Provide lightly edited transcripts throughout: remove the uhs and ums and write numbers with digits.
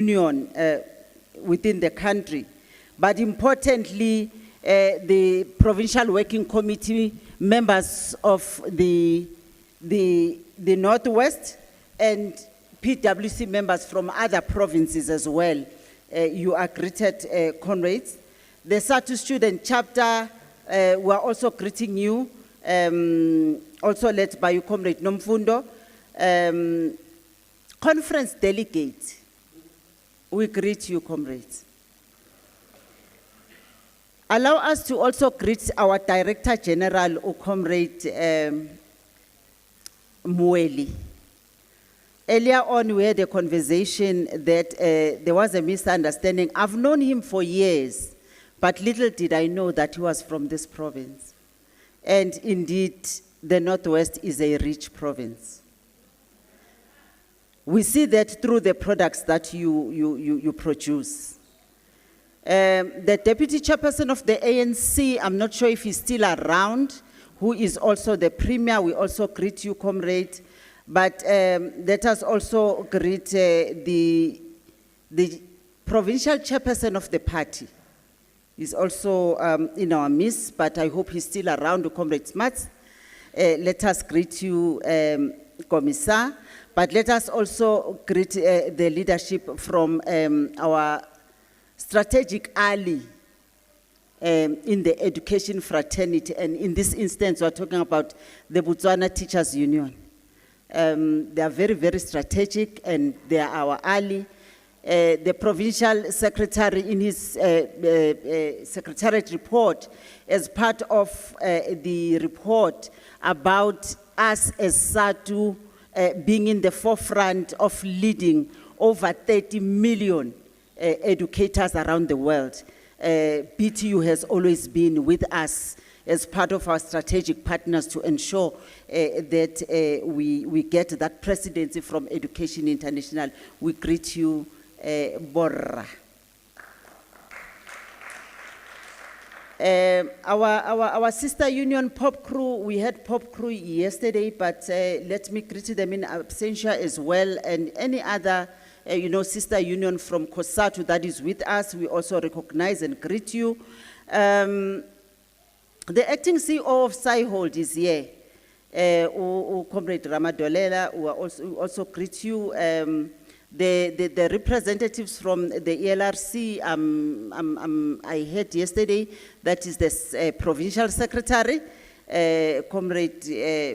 union within the country. But importantly, the Provincial Working Committee members of the Northwest and PWC members from other provinces as well. You are greeted, comrades. The SADTU student chapter, we are also greeting you, also led by you, Comrade Nomfundo. Conference delegate, we greet you, comrades. Allow us to also greet our Director General, Comrade Mueli. Earlier on, we had a conversation that there was a misunderstanding. I've known him for years, but little did I know that he was from this province. And indeed, the Northwest is a rich province. We see that through the products that you produce. The Deputy Chairperson of the ANC, I'm not sure if he's still around, who is also the Premier, we also greet you, comrade. But let us also greet the Provincial Chairperson of the party. He's also in our midst, but I hope he's still around, Comrade Smarts. Let us greet you, Commissar. But let us also greet the leadership from our strategic ally in the education fraternity. And in this instance, we're talking about the Botswana Teachers Union. They are very, very strategic, and they are our ally. The provincial secretary in his secretariat report, as part of the report about us as SADTU being in the forefront of leading over 30 million educators around the world. BTU has always been with us as part of our strategic partners to ensure that we get that presidency from Education International. We greet you, Borra. Our sister union, Pop Crew, we had Pop Crew yesterday, but let me greet them in absentia as well, and any other sister union from COSATU that is with us, we also recognize and greet you. The acting CEO of SciHold is here, Comrade Ramadolela, we also greet you. The representatives from the ELRC, I heard yesterday, that is the provincial secretary, Comrade,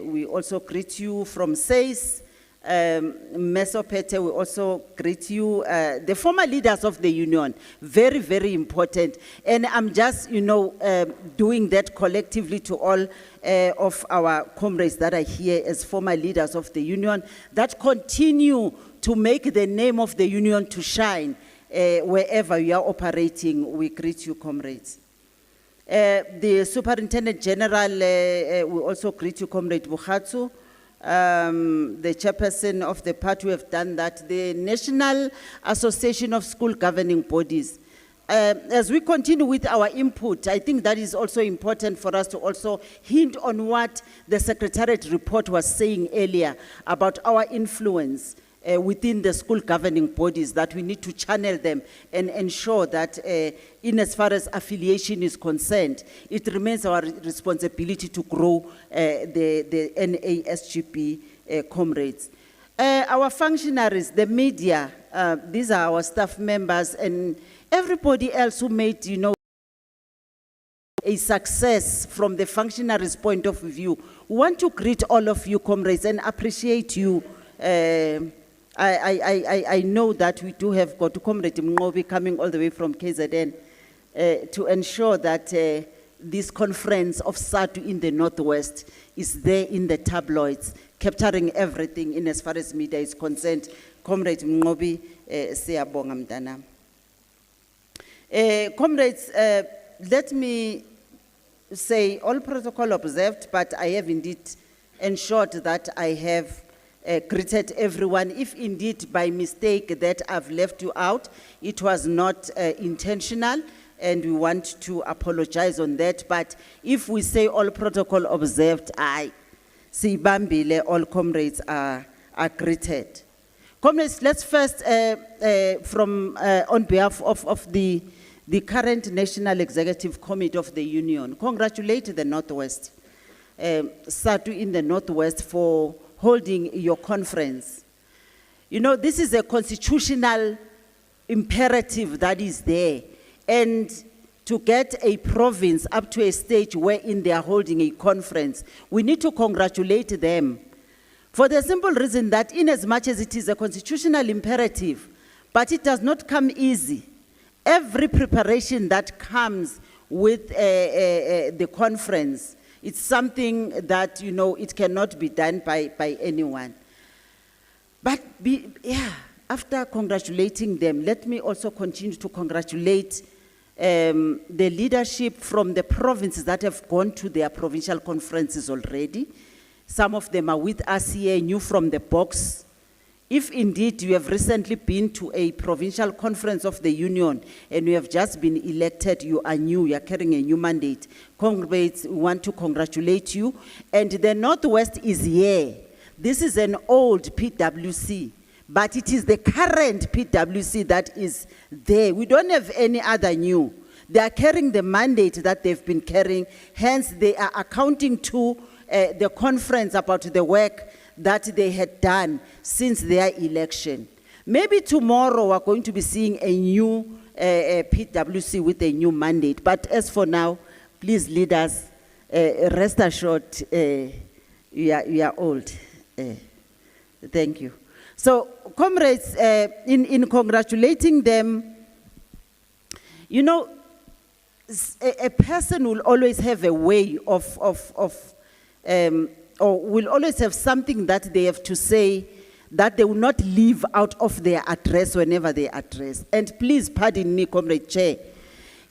we also greet you from SACE, Mesopete, we also greet you, the former leaders of the union, very, very important. And I'm just, doing that collectively to all of our comrades that are here as former leaders of the union, that continue to make the name of the union to shine wherever you are operating. We greet you, comrades. The Superintendent General, we also greet you, Comrade Bukhatsu. The chairperson of the party, we have done that. The National Association of School Governing Bodies. As we continue with our input, I think that is also important for us to also hint on what the Secretariat report was saying earlier about our influence within the school governing bodies, that we need to channel them and ensure that in as far as affiliation is concerned, it remains our responsibility to grow the NASGB comrades. Our functionaries, the media, these are our staff members, and everybody else who made, a success from the functionaries' point of view. We want to greet all of you, comrades, and appreciate you. I know that we do have got Comrade Mngobi coming all the way from KZN to ensure that this conference of SADTU in the Northwest is there in the tabloids, capturing everything in as far as media is concerned. Comrade Mngobi, siyabonga mntanami. Comrades, let me say all protocol observed, but I have indeed ensured that I have greeted everyone. If indeed by mistake that I've left you out, it was not intentional, and we want to apologize on that. But if we say all protocol observed, siyibambile, all comrades are greeted. Comrades, let's first, on behalf of the current National Executive Committee of the Union, congratulate the Northwest, SADTU in the Northwest for holding your conference. You know, this is a constitutional imperative that is there, and to get a province up to a stage wherein they are holding a conference, we need to congratulate them. For the simple reason that in as much as it is a constitutional imperative, but it does not come easy. Every preparation that comes with the conference, it's something that, you know, it cannot be done by anyone. But after congratulating them, let me also continue to congratulate the leadership from the provinces that have gone to their provincial conferences already. Some of them are with us here, new from the box. If indeed you have recently been to a provincial conference of the Union and you have just been elected, you are new, you are carrying a new mandate. Comrades, we want to congratulate you. And the Northwest is here. This is an old PWC, but it is the current PWC that is there. We don't have any other new. They are carrying the mandate that they've been carrying, hence they are accounting to the conference about the work that they had done since their election. Maybe tomorrow we're going to be seeing a new PWC with a new mandate. But as for now, please leaders, rest assured, you are old. Thank you. So, comrades, in congratulating them, you know, a person will always have a way or will always have something that they have to say that they will not leave out of their address whenever they address. And please pardon me, Comrade Chair.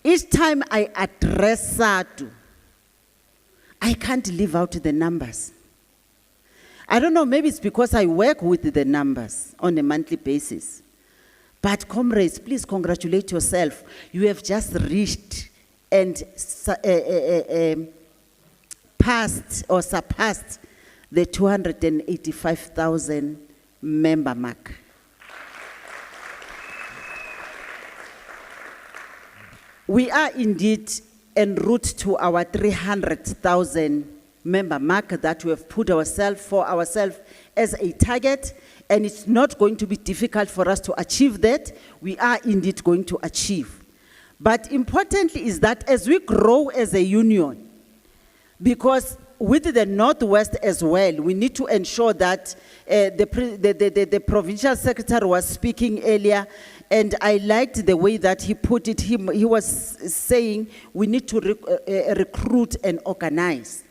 Each time I address SADTU, I can't leave out the numbers. I don't know, maybe it's because I work with the numbers on a monthly basis. But comrades, please congratulate yourself. You have just reached and passed or surpassed the 285,000 member mark. We are indeed en route to our 300,000 member mark that we have put for ourselves as a target, and it's not going to be difficult for us to achieve that. We are indeed going to achieve. But importantly is that as we grow as a union, because with the Northwest as well, we need to ensure that the provincial secretary was speaking earlier, and I liked the way that he put it. He was saying we need to recruit and organize.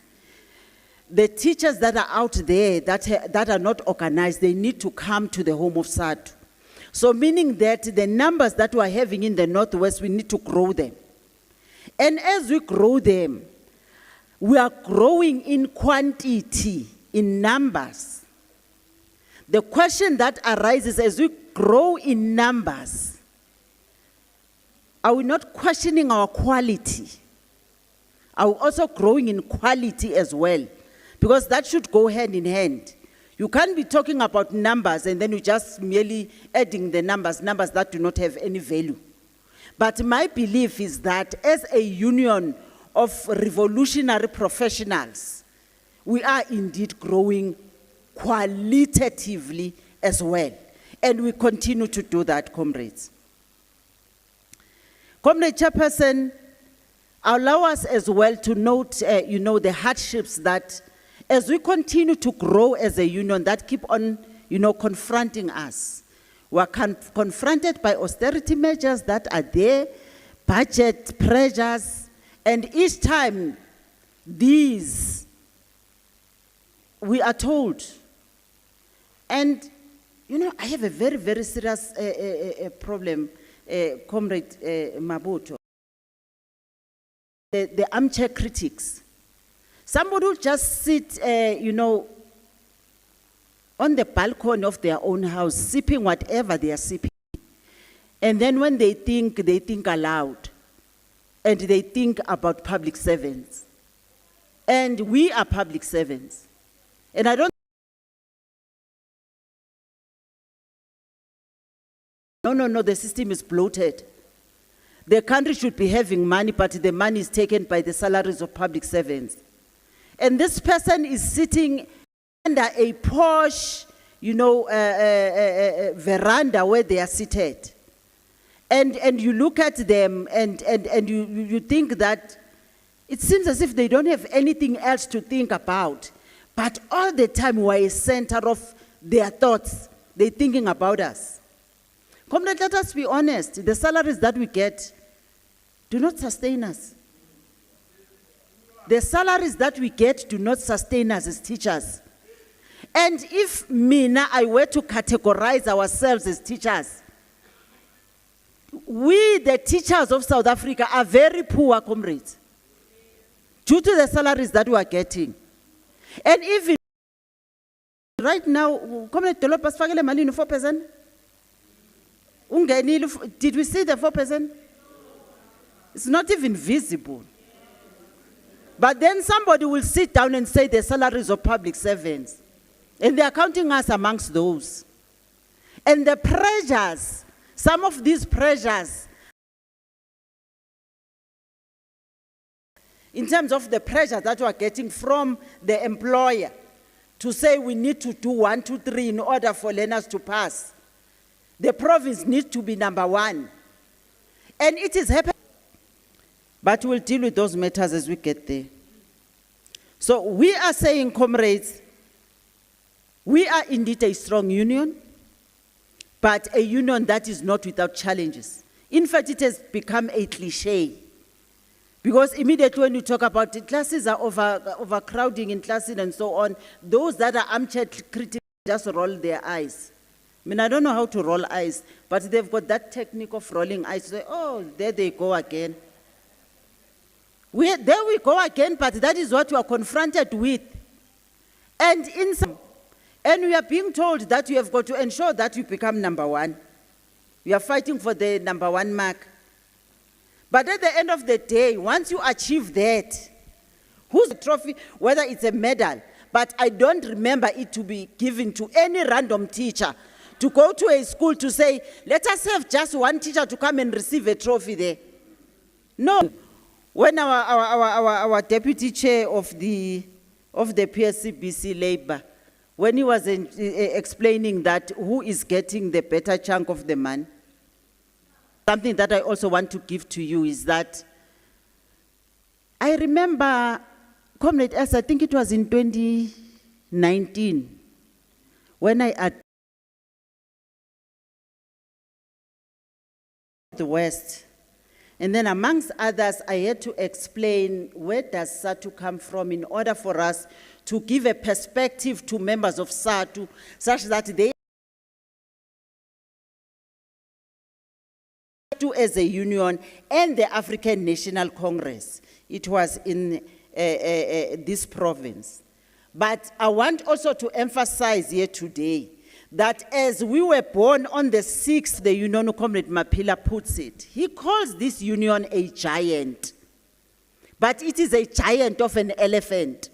The teachers that are out there that are not organized, they need to come to the home of SADTU. So meaning that the numbers that we are having in the Northwest, we need to grow them. And as we grow them, we are growing in quantity, in numbers. The question that arises as we grow in numbers, are we not questioning our quality? Are we also growing in quality as well? Because that should go hand in hand. You can't be talking about numbers and then you just merely adding the numbers that do not have any value. But my belief is that as a union of revolutionary professionals, we are indeed growing qualitatively as well. And we continue to do that, comrades. Comrade Chairperson, allow us as well to note, the hardships that as we continue to grow as a union that keep on, confronting us. We are confronted by austerity measures that are there, budget pressures, and each time these, we are told, and I have a very, very serious problem, Comrade Mabuto. The armchair critics. Somebody will just sit, on the balcony of their own house, sipping whatever they are sipping. And then when they think aloud. And they think about public servants. And we are public servants. And I don't No, the system is bloated. The country should be having money, but the money is taken by the salaries of public servants. And this person is sitting under a posh, veranda where they are seated. And you look at them and you think that it seems as if they don't have anything else to think about. But all the time we're a center of their thoughts. They're thinking about us. Comrade, let us be honest. The salaries that we get do not sustain us. The salaries that we get do not sustain us as teachers. And if I were to categorize ourselves as teachers, we, the teachers of South Africa, are very poor, comrades, due to the salaries that we are getting. And even right now, comrade Dolopas Fagele Mali 4%. Did we see the 4%? It's not even visible. But then somebody will sit down and say the salaries of public servants. And they are counting us amongst those. And the pressures, some of these pressures, in terms of the pressure that we are getting from the employer to say we need to do 1, 2, 3 in order for learners to pass. The province needs to be number 1. And it is happening. But we'll deal with those matters as we get there. So we are saying, comrades, we are indeed a strong union, but a union that is not without challenges. In fact, it has become a cliche. Because immediately when you talk about the classes are overcrowding in classes and so on, those that are armchair critics just roll their eyes. I don't know how to roll eyes, but they've got that technique of rolling eyes. Say, oh, there they go again. There we go again, but that is what we are confronted with. And we are being told that you have got to ensure that you become number 1. We are fighting for the number 1 mark. But at the end of the day, once you achieve that, whose trophy, whether it's a medal, but I don't remember it to be given to any random teacher to go to a school to say, let us have just one teacher to come and receive a trophy there. No. When our deputy chair of the PSCBC Labour, when he was explaining that who is getting the better chunk of the money, something that I also want to give to you is that I remember, Comrade S, I think it was in 2019, when I at the West. And then amongst others, I had to explain where does SADTU come from in order for us to give a perspective to members of SADTU such that they as a union and the African National Congress. It was in this province. But I want also to emphasize here today that as we were born on the 6th, the Union Comrade Mapila puts it, he calls this union a giant. But it is a giant of an elephant.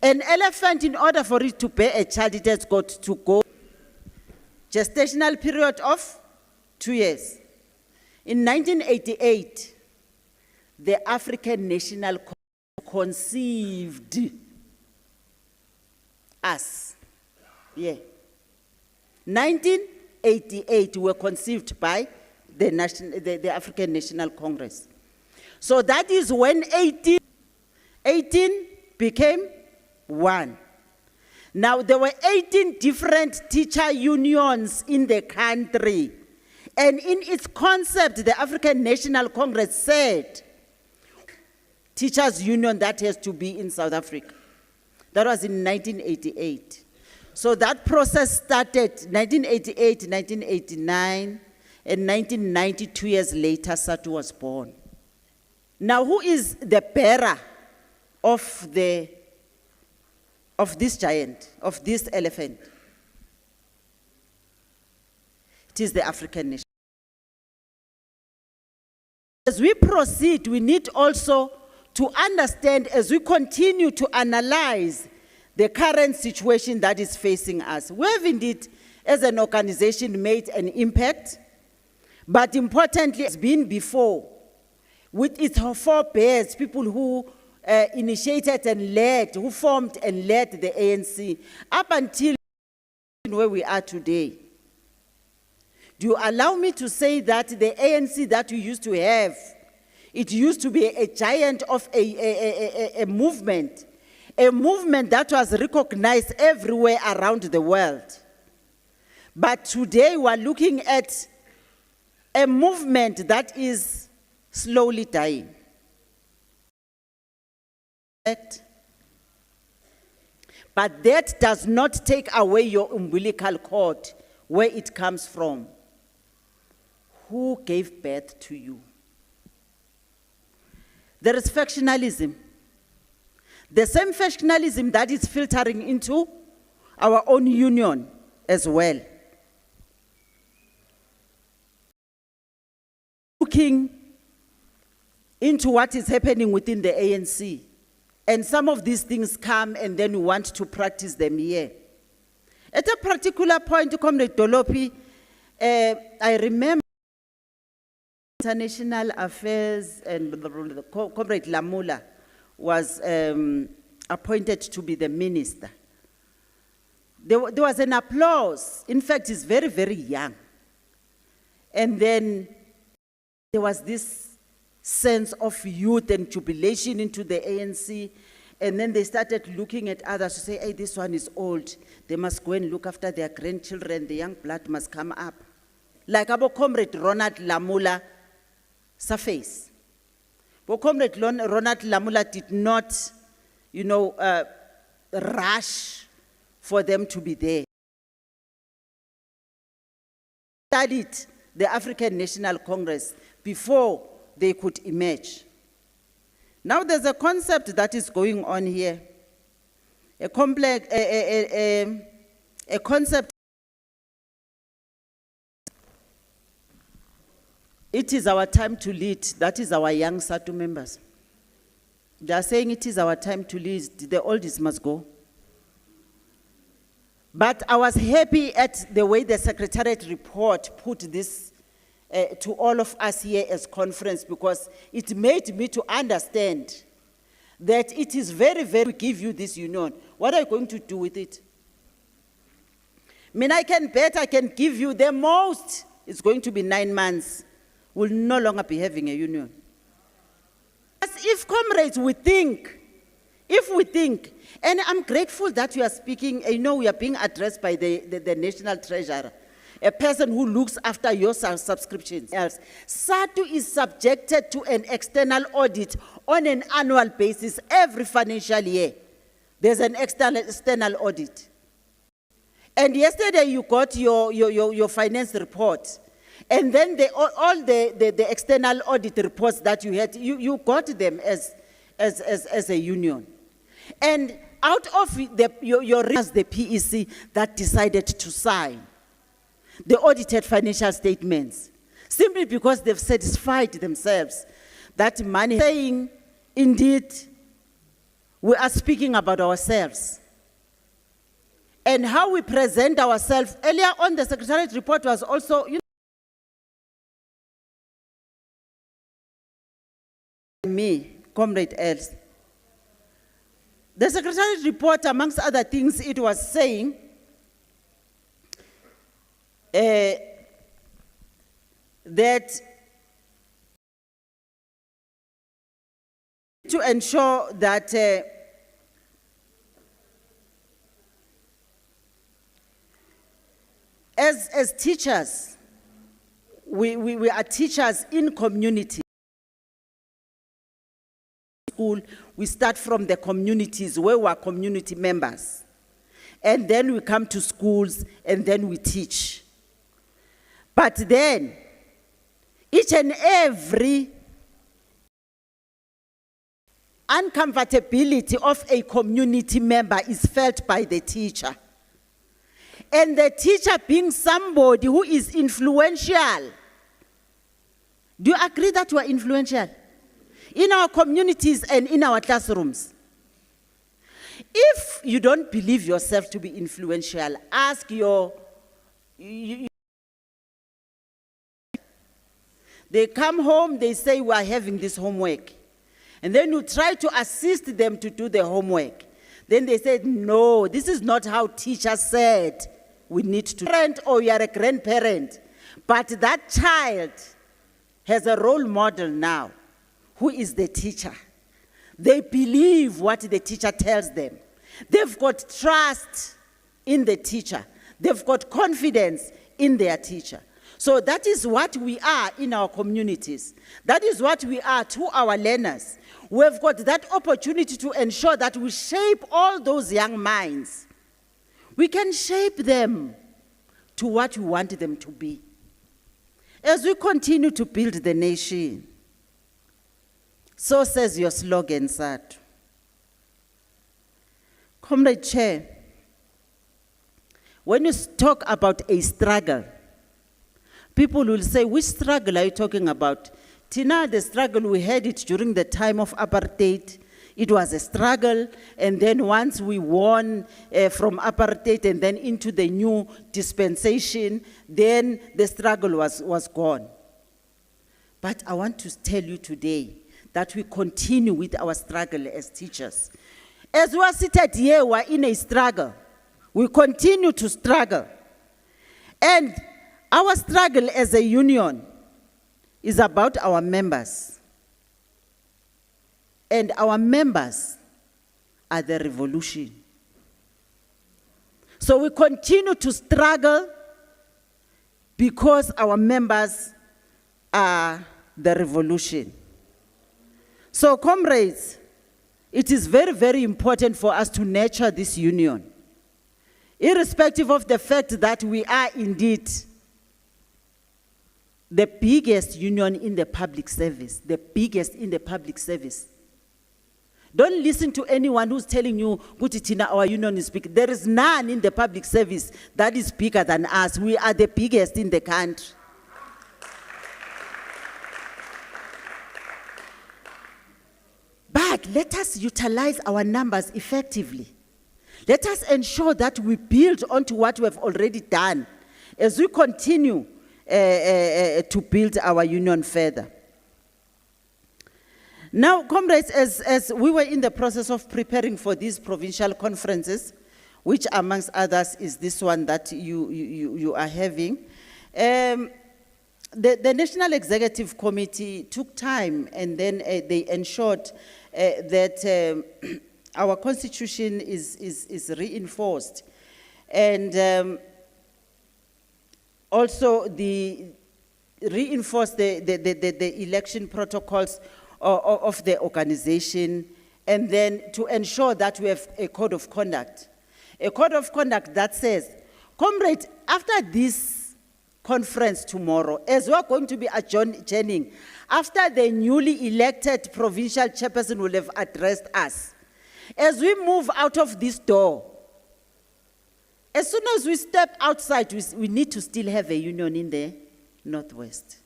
An elephant, in order for it to bear a child, it has got to go gestational period of 2 years. In 1988, the African National Congress conceived us. Yeah. 1988 were conceived by the African National Congress. So that is when 18 became 1. Now there were 18 different teacher unions in the country. And in its concept, the African National Congress said, teachers union that has to be in South Africa. That was in 1988. So that process started 1988, 1989, and 1990, 2 years later, SADTU was born. Now, who is the bearer of this giant, of this elephant? It is the African nation. As we proceed, we need also to understand, as we continue to analyze the current situation that is facing us. We have indeed as an organization made an impact, but importantly, it's been before, with its forebears, people who initiated and led, who formed and led the ANC, up until where we are today. Do you allow me to say that the ANC that we used to have, it used to be a giant of a movement that was recognized everywhere around the world. But today we are looking at a movement that is slowly dying. But that does not take away your umbilical cord, where it comes from. Who gave birth to you? There is factionalism. The same factionalism that is filtering into our own union as well. Looking into what is happening within the ANC. And some of these things come and then we want to practice them here. At a particular point, Comrade Dolopi, I remember International Affairs and Comrade Lamula was appointed to be the minister. There was an applause. In fact, he's very, very young. And then there was this sense of youth and jubilation into the ANC. And then they started looking at others to say, hey, this one is old. They must go and look after their grandchildren. The young blood must come up. Like our Comrade Ronald Lamula surface. But Comrade Ronald Lamula did not, rush for them to be there. Studied the African National Congress before they could emerge. Now there's a concept that is going on here, a concept. It is our time to lead. That is our young SADTU members. They are saying it is our time to lead. The oldies must go. But I was happy at the way the Secretariat report put this to all of us here as conference, because it made me to understand that it is very, very give you this union. What are you going to do with it? I mean, I can bet I can give you the most. It's going to be 9 months. We'll no longer be having a union. As if, comrades, if we think, and I'm grateful that you are speaking, we are being addressed by the National Treasurer, a person who looks after your subscriptions. SADTU is subjected to an external audit on an annual basis every financial year. There's an external audit. And yesterday you got your finance report. And then all the external audit reports that you had, you got them as a union. And out of your the PEC that decided to sign the audited financial statements, simply because they've satisfied themselves that money, saying, indeed, we are speaking about ourselves. And how we present ourselves. Earlier on, the Secretariat report was also, me, Comrade Els. The Secretariat report, amongst other things, it was saying that to ensure that as teachers, we are teachers in community. We start from the communities where we are community members. And then we come to schools and then we teach. But then, each and every uncomfortability of a community member is felt by the teacher. And the teacher being somebody who is influential. Do you agree that you are influential? In our communities and in our classrooms. If you don't believe yourself to be influential, ask your They come home, they say, we are having this homework. And then you try to assist them to do the homework. Then they said, no, this is not how teacher said we need to. Parent, or you are a grandparent, but that child has a role model now, who is the teacher. They believe what the teacher tells them. They've got trust in the teacher. They've got confidence in their teacher. So that is what we are in our communities. That is what we are to our learners. We've got that opportunity to ensure that we shape all those young minds. We can shape them to what we want them to be. As we continue to build the nation, so says your slogan, SADTU. Comrade Chair, when you talk about a struggle, people will say, which struggle are you talking about? Tina, the struggle, we had it during the time of apartheid. It was a struggle, and then once we won from apartheid and then into the new dispensation, then the struggle was gone. But I want to tell you today that we continue with our struggle as teachers. As we are seated here, we are in a struggle. We continue to struggle. And our struggle as a union is about our members. And our members are the revolution. So we continue to struggle because our members are the revolution. So, comrades, it is very, very important for us to nurture this union, irrespective of the fact that we are indeed the biggest union in the public service, the biggest in the public service. Don't listen to anyone who's telling you, Tina, our union is big. There is none in the public service that is bigger than us. We are the biggest in the country. But let us utilize our numbers effectively. Let us ensure that we build onto what we have already done as we continue to build our union further. Now, comrades, as we were in the process of preparing for these provincial conferences, which amongst others is this one that you are having, the National Executive Committee took time, and then they ensured that our constitution is reinforced. And also reinforce the election protocols of the organization, and then to ensure that we have a code of conduct. A code of conduct that says, comrade, after this conference tomorrow, as we are going to be adjourning, after the newly elected provincial chairperson will have addressed us, as we move out of this door, as soon as we step outside, we need to still have a union in the Northwest.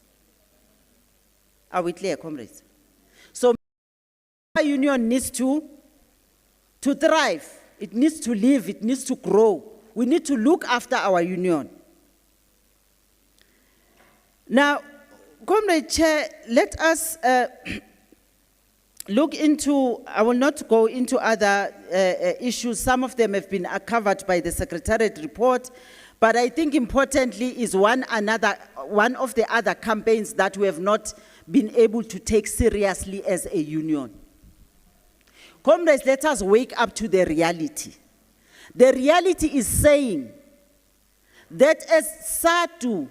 Are we clear, comrades? So our union needs to thrive. It needs to live. It needs to grow. We need to look after our union. Now, Comrade Chair, let us look into, I will not go into other issues. Some of them have been covered by the Secretariat report, but I think importantly is one of the other campaigns that we have not been able to take seriously as a union. Comrades, let us wake up to the reality. The reality is saying that as SADTU,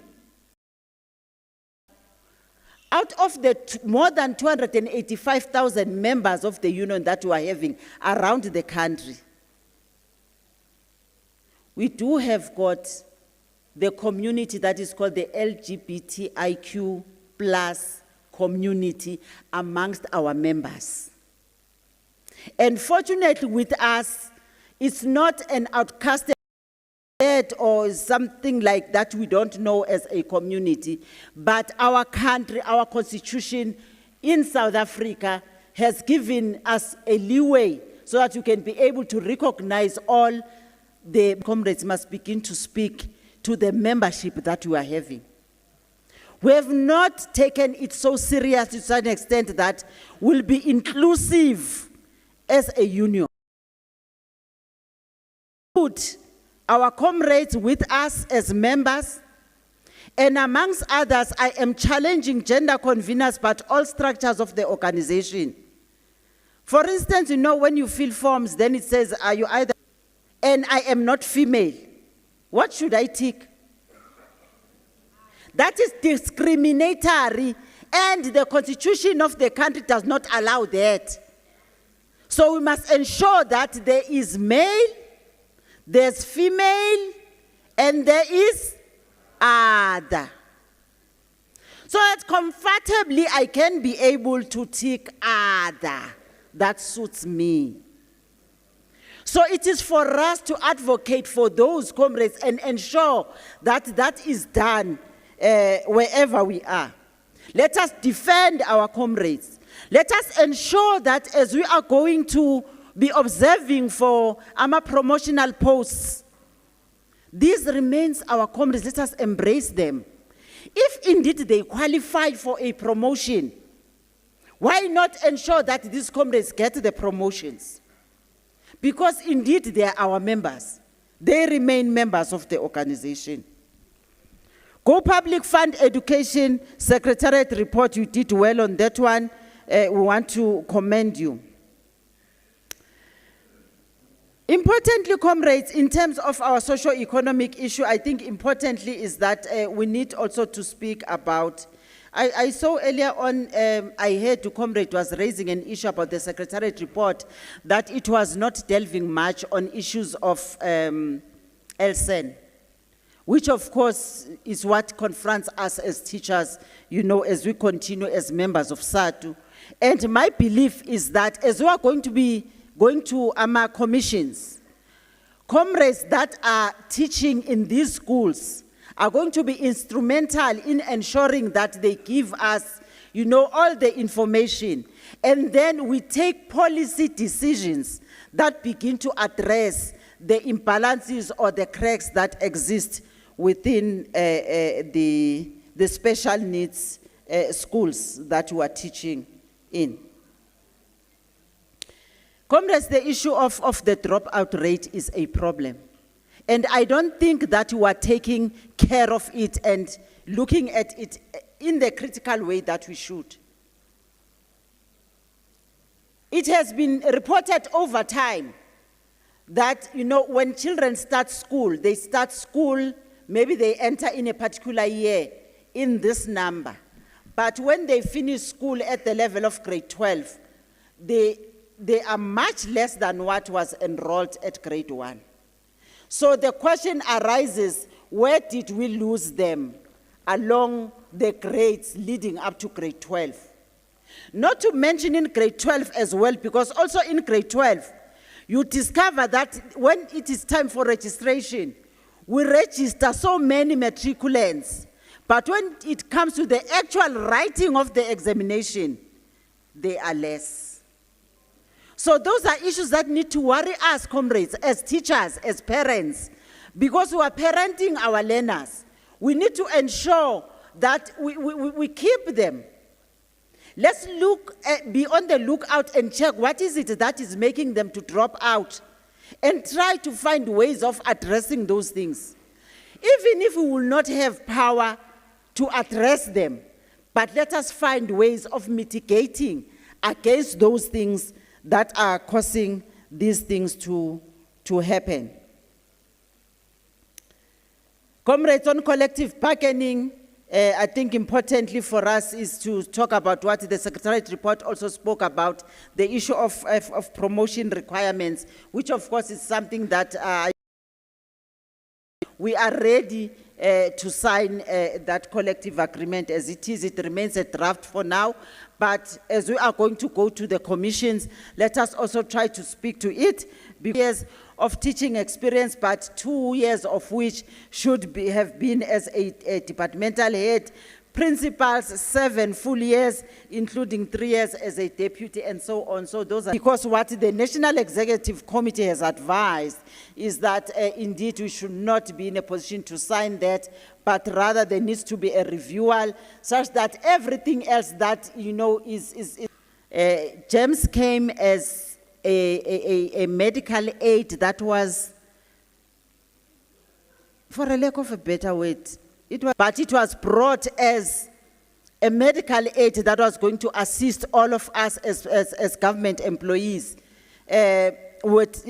out of the more than 285,000 members of the union that we are having around the country, we do have got the community that is called the LGBTIQ plus community amongst our members. And fortunately with us, it's not an outcasted or something like that we don't know as a community, but our country, our constitution in South Africa has given us a leeway so that you can be able to recognize all the comrades must begin to speak to the membership that we are having. We have not taken it so serious to such an extent that we'll be inclusive as a union. Put our comrades with us as members, and amongst others, I am challenging gender conveners, but all structures of the organization. For instance, you know, when you fill forms, then it says, are you either, and I am not female. What should I tick? That is discriminatory, and the constitution of the country does not allow that. So we must ensure that there is male, there's female, and there is other. So that comfortably I can be able to tick other. That suits me. So it is for us to advocate for those comrades and ensure that that is done wherever we are. Let us defend our comrades. Let us ensure that as we are going to be observing for our promotional posts, this remains our comrades. Let us embrace them. If indeed they qualify for a promotion, why not ensure that these comrades get the promotions? Because indeed they are our members. They remain members of the organization. Go Public Fund Education Secretariat report, you did well on that one. We want to commend you. Importantly, comrades, in terms of our socio-economic issue, I think importantly is that we need also to speak about, I saw earlier on, I heard the comrade was raising an issue about the Secretariat report, that it was not delving much on issues of LSEN, which of course is what confronts us as teachers, you know, as we continue as members of SADTU. And my belief is that as we are going to be going to our commissions, comrades that are teaching in these schools are going to be instrumental in ensuring that they give us, you know, all the information. And then we take policy decisions that begin to address the imbalances or the cracks that exist within the special needs schools that we are teaching in. Comrades, the issue of the dropout rate is a problem. And I don't think that we are taking care of it and looking at it in the critical way that we should. It has been reported over time that, you know, when children start school, maybe they enter in a particular year in this number. But when they finish school at the level of grade 12, they are much less than what was enrolled at grade 1. So the question arises, where did we lose them along the grades leading up to grade 12? Not to mention in grade 12 as well, because also in grade 12, you discover that when it is time for registration, we register so many matriculants, but when it comes to the actual writing of the examination, they are less. So those are issues that need to worry us, comrades, as teachers, as parents, because we are parenting our learners. We need to ensure that we keep them. Let's be on the lookout and check what is it that is making them to drop out, and try to find ways of addressing those things. Even if we will not have power to address them, but let us find ways of mitigating against those things that are causing these things to happen. Comrades, on collective bargaining, I think importantly for us is to talk about what the Secretariat report also spoke about, the issue of promotion requirements, which of course is something that we are ready to sign that collective agreement as it is. It remains a draft for now, but as we are going to go to the commissions, let us also try to speak to it. Years of teaching experience, but 2 years of which should have been as a departmental head, principals 7 full years, including 3 years as a deputy and so on. So those are, because what the National Executive Committee has advised is that indeed we should not be in a position to sign that, but rather there needs to be a reviewal such that everything else that, you know, GEMS came as a medical aid that was, for a lack of a better word, but it was brought as a medical aid that was going to assist all of us as government employees. But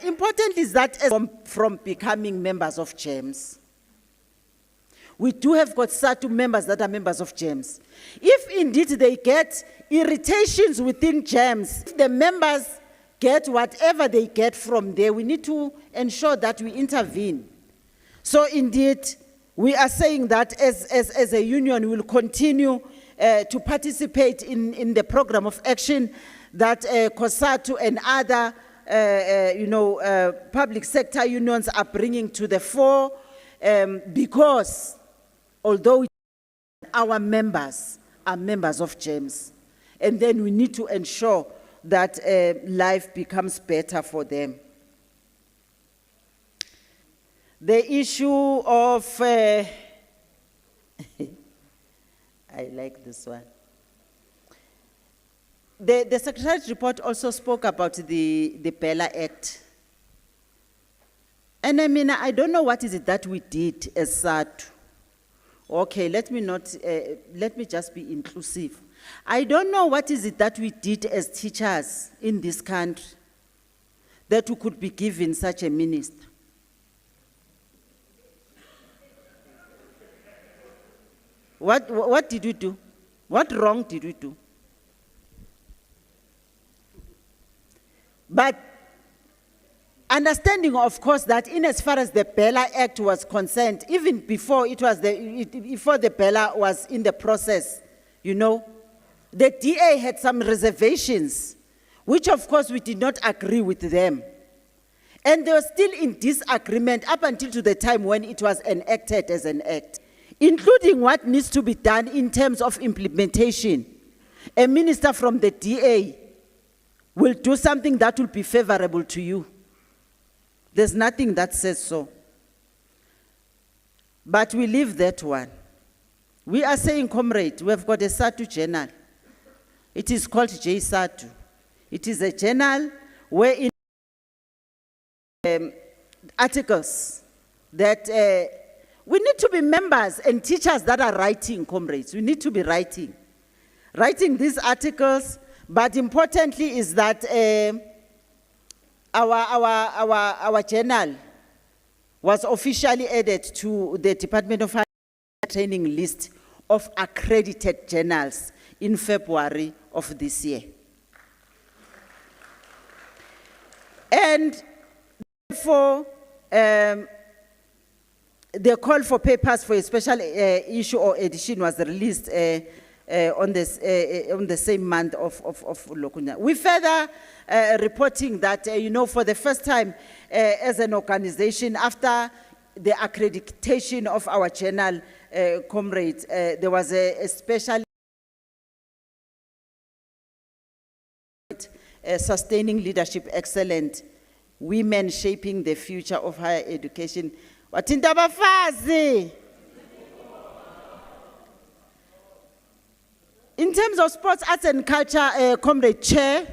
important is that from becoming members of GEMS. We do have got SADTU members that are members of GEMS. If indeed they get irritations within GEMS, if the members get whatever they get from there, we need to ensure that we intervene. So indeed, we are saying that as a union, we will continue to participate in the program of action that COSATU and other public sector unions are bringing to the fore, because although our members are members of GEMS, and then we need to ensure that life becomes better for them. The issue of, I like this one. The Secretariat report also spoke about the Bella Act. And I mean, I don't know what is it that we did as SADTU. Okay, let me just be inclusive. I don't know what is it that we did as teachers in this country that we could be given such a minister. What did we do? What wrong did we do? But understanding, of course, that in as far as the Bella Act was concerned, even before before the Bella was in the process, you know, the DA had some reservations, which of course we did not agree with them. And they were still in disagreement up until to the time when it was enacted as an act, including what needs to be done in terms of implementation. A minister from the DA will do something that will be favorable to you. There's nothing that says so. But we leave that one. We are saying, comrade, we have got a SADTU journal. It is called SADTU. It is a journal where in articles that we need to be members and teachers that are writing, comrades. We need to be writing these articles. But importantly is that our journal was officially added to the Department of Higher Training list of accredited journals in February of this year. And therefore, the call for papers for a special issue or edition was released on the same month of Lokunya. We further reporting that, for the first time as an organization, after the accreditation of our journal, comrades, there was a special sustaining leadership excellent, women shaping the future of higher education. Watinta bafazi. In terms of sports, arts and culture, Comrade Chair,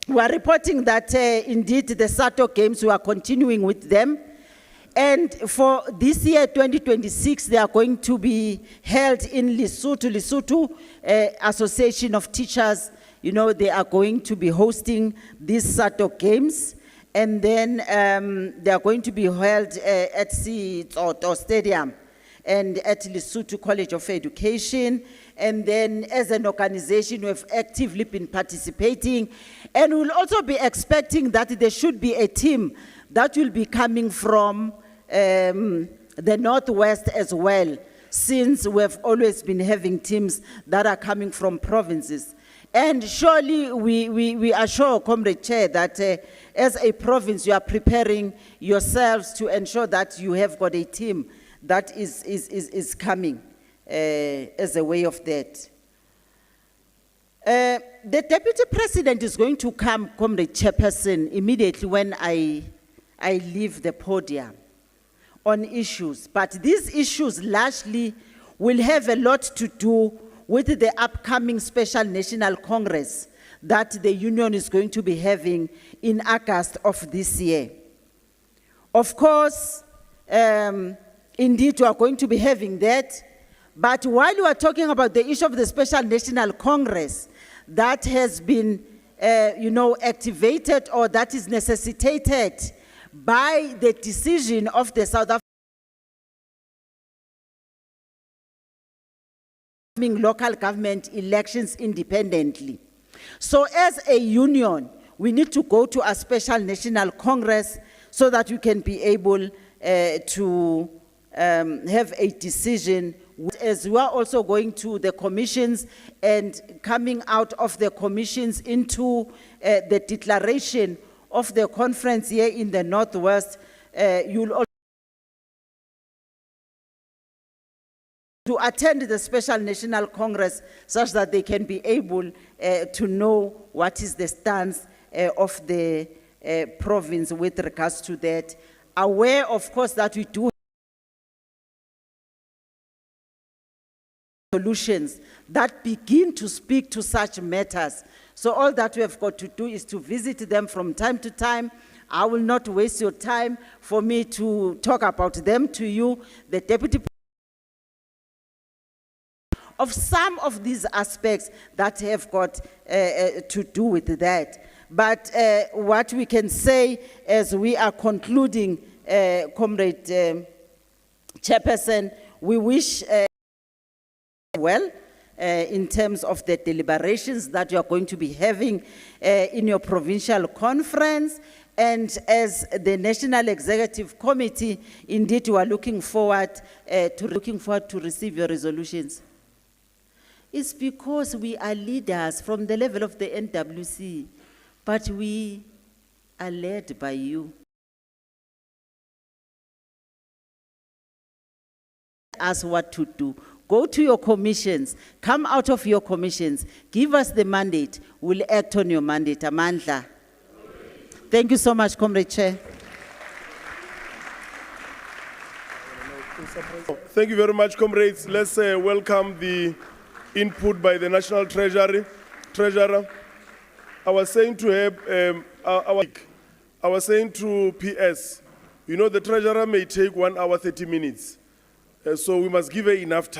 we are reporting that indeed the SADTU Games, we are continuing with them. And for this year, 2026, they are going to be held in Lesotho Association of Teachers. They are going to be hosting these SADTU Games. And then they are going to be held at SADTU Stadium and at Lesotho College of Education. And then as an organization, we have actively been participating. And we'll also be expecting that there should be a team that will be coming from the Northwest as well, since we've always been having teams that are coming from provinces. And surely we assure, Comrade Chair, that as a province, you are preparing yourselves to ensure that you have got a team that is coming as a way of that. The Deputy President is going to come, Comrade Chairperson, immediately when I leave the podium on issues. But these issues largely will have a lot to do with the upcoming Special National Congress that the Union is going to be having in August of this year. Of course, indeed, we are going to be having that. But while we are talking about the issue of the Special National Congress that has been, activated or that is necessitated by the decision of the South African local government elections independently. So as a union, we need to go to a Special National Congress so that we can be able to have a decision, as we are also going to the commissions and coming out of the commissions into the declaration of the conference here in the Northwest. You'll also to attend the Special National Congress such that they can be able to know what is the stance of the province with regards to that. Aware, of course, that we do solutions that begin to speak to such matters. So all that we have got to do is to visit them from time to time. I will not waste your time for me to talk about them to you. The Deputy of some of these aspects that have got to do with that. But what we can say as we are concluding, Comrade Chairperson, we wish well in terms of the deliberations that you are going to be having in your provincial conference. And as the National Executive Committee, indeed, we are looking forward to receive your resolutions. It's because we are leaders from the level of the NWC, but we are led by you. Ask what to do. Go to your commissions, come out of your commissions, give us the mandate, we'll act on your mandate. Amandla. Thank you so much, Comrade Chair. Thank you very much, comrades. Let's welcome the input by the National Treasurer. I was saying to her, I was saying to PS, the Treasurer may take 1 hour, 30 minutes. So we must give her enough time.